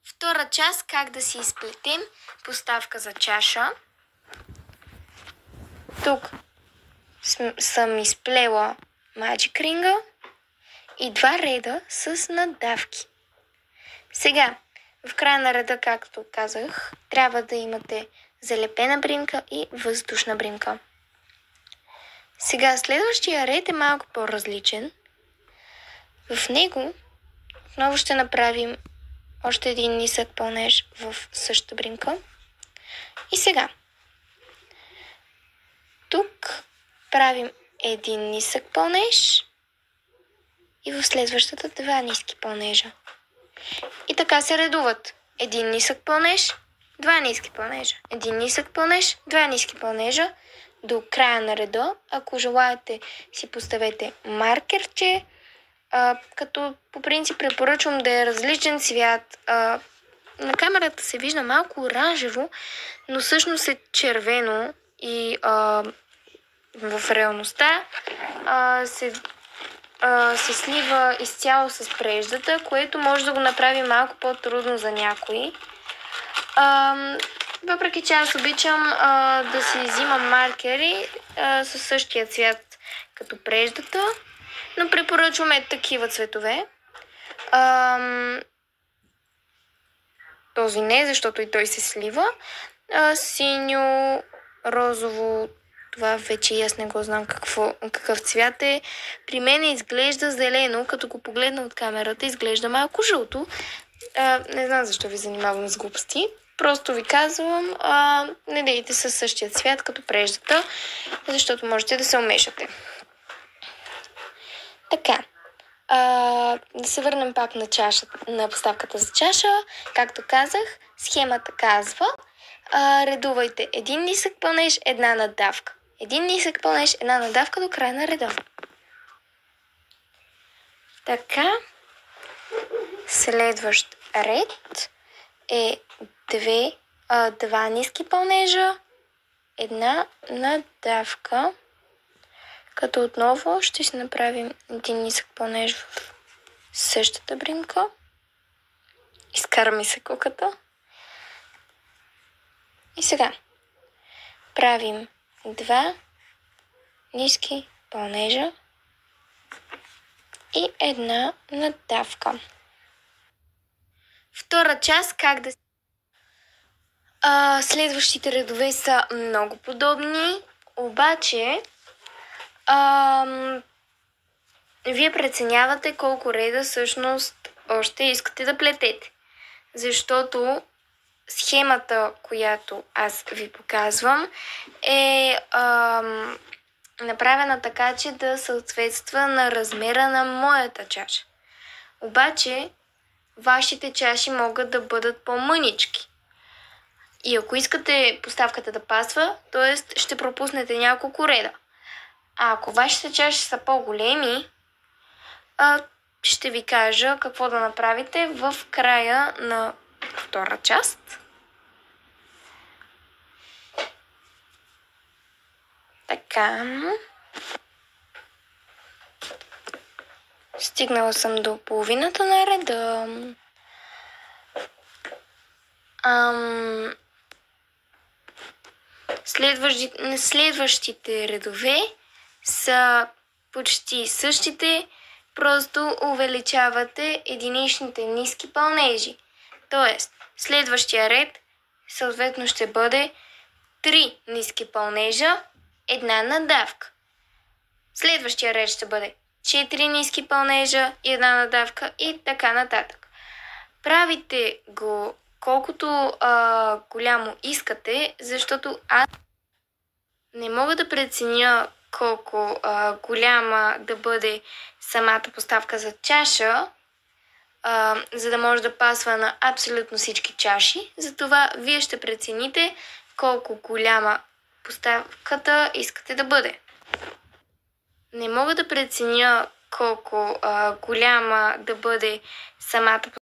Втора част, как да си изплетем поставка за чаша. Тук съм изплела Magic Ring и 2 реда с надавки. Сега, в края на реда, както казах, трябва да имате залепена бримка и въздушна бримка. Сега, следващия ред е малко по-различен. В него отново ще направим още един нисък пълнеж в същата бримка. И сега, тук правим един нисък пълнеж и в следващата 2 ниски пълнежа. И така се редуват. Един нисък пълнеж, 2 ниски пълнежа. Един нисък пълнеж, 2 ниски пълнежа до края на реда. Ако желаете, си поставете маркерче, като по принцип препоръчвам да е различен цвят. На камерата се вижда малко оранжево, но всъщност е червено и в реалността се слива изцяло с преждата, което може да го направи малко по-трудно за някои. Въпреки че аз обичам да си взимам маркери със същия цвят като преждата, но препоръчваме такива цветове. Този не, защото и той се слива. Синьо, розово, това вече и аз не го знам какъв цвят е. При мен изглежда зелено, като го погледна от камерата, изглежда малко жълто. Не знам защо ви занимавам с глупости. Просто ви казвам, не дейте със същия цвят като преждата, защото можете да се умешате. Така, да се върнем пак на поставката за чаша. Както казах, схемата казва, редувайте един нисък пълнеж, една надавка. Един нисък пълнеж, една надавка до края на реда. Така, следващ ред е 2 ниски пълнежа, една надавка, като отново ще си направим един нисък пълнеж в същата бримка. Изкара ми се куката. И сега правим 2 ниски пълнежа и една надавка. Втора част, как да... Следващите редове са много подобни, обаче вие преценявате колко реда всъщност още искате да плетете. Защото схемата, която аз ви показвам, е направена така, че да съответства на размера на моята чаша. Обаче, вашите чаши могат да бъдат по-мънички. И ако искате поставката да пасва, т.е. ще пропуснете няколко реда. А ако вашите чаши са по-големи, ще ви кажа какво да направите в края на втора част. Така. Стигнала съм до половината на реда. Следващите редове са почти същите, просто увеличавате единичните ниски пълнежи. Тоест, следващия ред съответно ще бъде 3 ниски пълнежа, една надавка. Следващия ред ще бъде 4 ниски пълнежа и една надавка и така нататък. Правите го колкото голямо искате, защото аз не мога да преценя колко голяма да бъде самата поставка за чаша, за да може да пасва на абсолютно всички чаши. Затова вие ще прецените колко голяма поставката искате да бъде. Не мога да преценя колко голяма да бъде самата